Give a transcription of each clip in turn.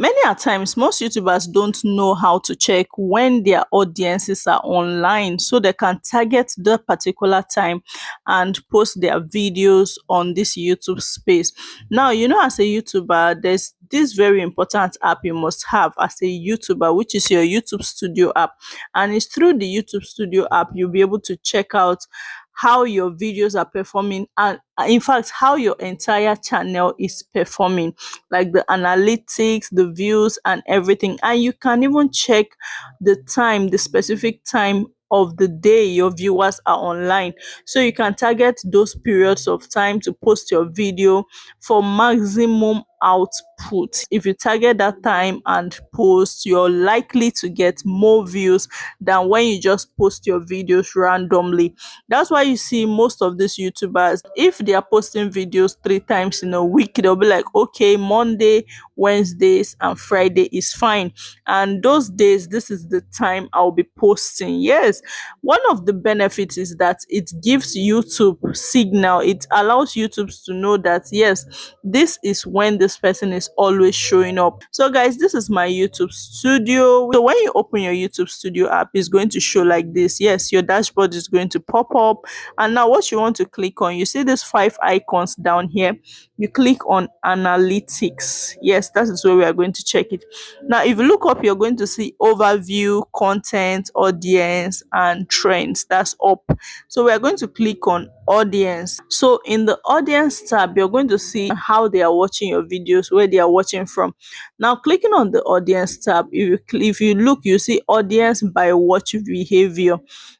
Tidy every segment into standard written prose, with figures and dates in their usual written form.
Many a times, most YouTubers don't know how to check when their audiences are online so they can target the particular time and post their videos on this YouTube space. Now, as a YouTuber, there's this very important app you must have as a YouTuber, which is your YouTube Studio app. And it's through the YouTube Studio app you'll be able to check out how your videos are performing, and in fact how your entire channel is performing, like the analytics, the views and everything. And you can even check the specific time of the day your viewers are online, so you can target those periods of time to post your video for maximum output. If you target that time and post, you're likely to get more views than when you just post your videos randomly. That's why you see most of these YouTubers, if they are posting videos 3 times in a week, they'll be like, okay, Monday, Wednesdays, and Friday is fine. And those days, this is the time I'll be posting. Yes, one of the benefits is that it gives YouTube signal. It allows YouTube to know that, yes, this is when this person is always showing up. So, guys, this is my YouTube Studio. So, when you open your YouTube Studio app, it's going to show like this. Yes, your dashboard is going to pop up. And now what you want to click on, you see these 5 icons down here. You click on analytics. Yes, that is where we are going to check it. Now, if you look up, you're going to see overview, content, audience, and trends. That's up. So we are going to click on audience. So in the audience tab, you're going to see how they are watching your videos, where they are watching from. Now, clicking on the audience tab, if you look, you see audience by watch behavior,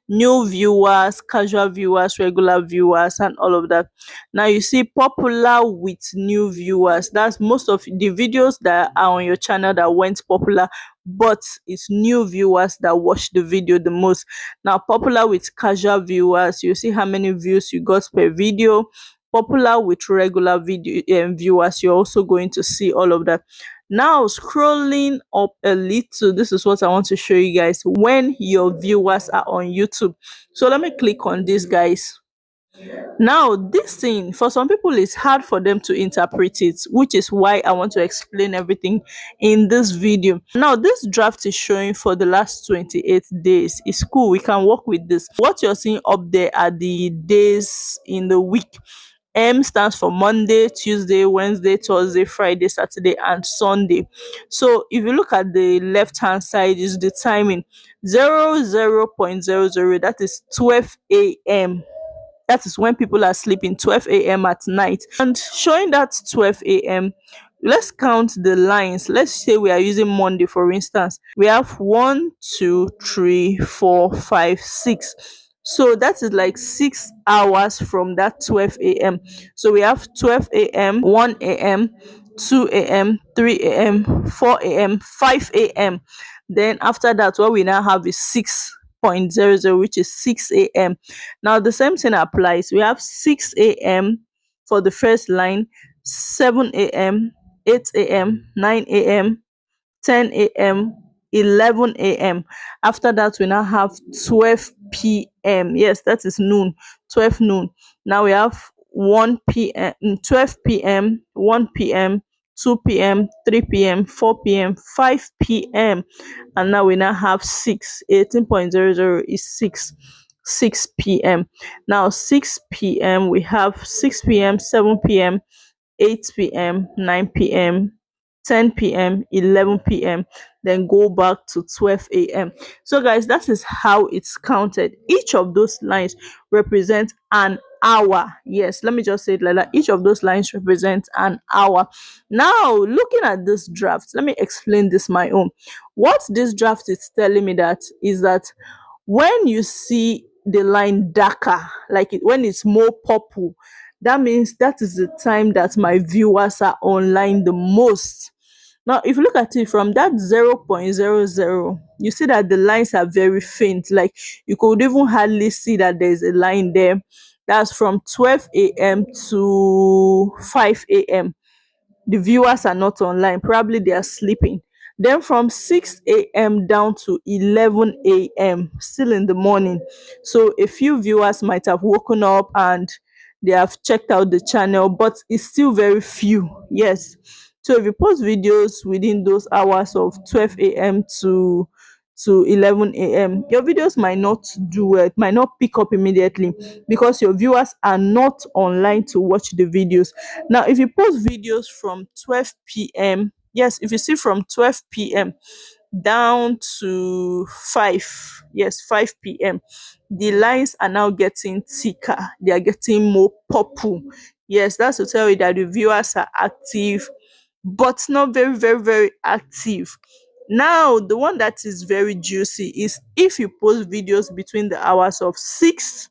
new viewers, casual viewers, regular viewers, and all of that. Now you see popular with new viewers. That's most of the videos that are on your channel that went popular, but it's new viewers that watch the video the most. Now, popular with casual viewers, you see how many views you got per video. Popular with regular video viewers, you're also going to see all of that. Now, scrolling up a little, this is what I want to show you guys when your viewers are on YouTube. So let me click on this, guys. Now, this thing, for some people, it's hard for them to interpret it, which is why I want to explain everything in this video. Now, this draft is showing for the last 28 days. It's cool. We can work with this. What you're seeing up there are the days in the week. M stands for Monday, Tuesday, Wednesday, Thursday, Friday, Saturday, and Sunday. So if you look at the left hand side, is the timing 00.00, that is 12 a.m. That is when people are sleeping, 12 a.m. at night. And showing that 12 a.m., let's count the lines. Let's say we are using Monday, for instance. We have 1, 2, 3, 4, 5, 6. So that is like 6 hours from that 12 a.m. So we have 12 a.m., 1 a.m., 2 a.m., 3 a.m., 4 a.m., 5 a.m. Then after that, what we now have is 6.00, which is 6 a.m. Now the same thing applies. We have 6 a.m. for the first line, 7 a.m., 8 a.m., 9 a.m., 10 a.m., 11 a.m. After that, we now have 12 p.m. Yes, that is noon, 12 noon. Now we have 1 p.m., 12 p.m., 1 p.m., 2 p.m., 3 p.m., 4 p.m., 5 p.m. And now we now have 6. 18.00 is 6 p.m. Now 6 p.m. we have 6 p.m., 7 p.m., 8 p.m., 9 p.m., 10 p.m., 11 p.m., then go back to 12 a.m. So, guys, that is how it's counted. Each of those lines represents an hour. Yes, let me just say it like that. Each of those lines represents an hour. Now, looking at this draft, let me explain this my own. What this draft is telling me that is that when you see the line darker, like when it's more purple, that means that is the time that my viewers are online the most. Now, if you look at it from that 0.00, you see that the lines are very faint. Like you could even hardly see that there's a line there. That's from 12 a.m. to 5 a.m. The viewers are not online. Probably they are sleeping. Then from 6 a.m. down to 11 a.m., still in the morning. So a few viewers might have woken up and they have checked out the channel, but it's still very few. Yes. So if you post videos within those hours of 12 a.m. to 11 a.m., your videos might not do well, it might not pick up immediately because your viewers are not online to watch the videos. Now if you post videos from 12 p.m., yes, if you see from 12 p.m. down to 5, yes, 5 p.m., the lines are now getting thicker, they are getting more purple. Yes, that's to tell you that the viewers are active but not very very very active. Now the one that is very juicy is if you post videos between the hours of 6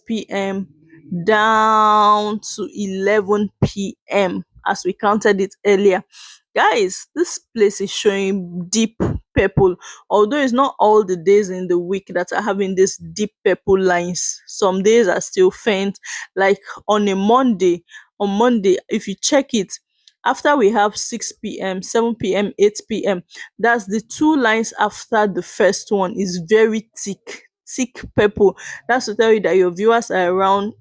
p.m. down to 11 p.m., as we counted it earlier. Guys, this place is showing deep purple. Although it's not all the days in the week that are having this deep purple lines, some days are still faint. Like on Monday, if you check it, after we have 6 p.m., 7 p.m., 8 p.m., that's the two lines after the first one is very thick purple. That's to tell you that your viewers are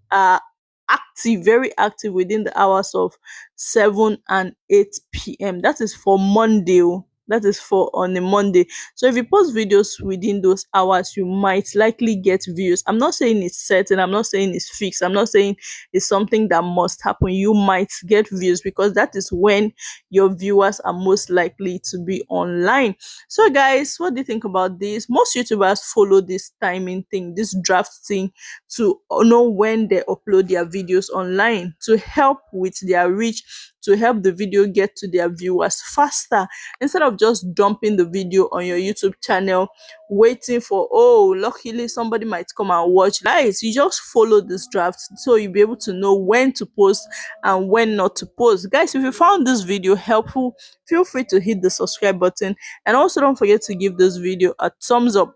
active, very active within the hours of 7 and 8 p.m. That is for Monday. Oh. That is for on a Monday. So if you post videos within those hours, you might likely get views. I'm not saying it's certain, I'm not saying it's fixed, I'm not saying it's something that must happen. You might get views because that is when your viewers are most likely to be online. So guys, what do you think about this? Most YouTubers follow this timing thing, this draft thing, to know when they upload their videos online to help with their reach, to help the video get to their viewers faster, instead of just dumping the video on your YouTube channel waiting for, oh, luckily somebody might come and watch. Guys, you just follow this draft so you'll be able to know when to post and when not to post. Guys, if you found this video helpful, feel free to hit the subscribe button, and also don't forget to give this video a thumbs up.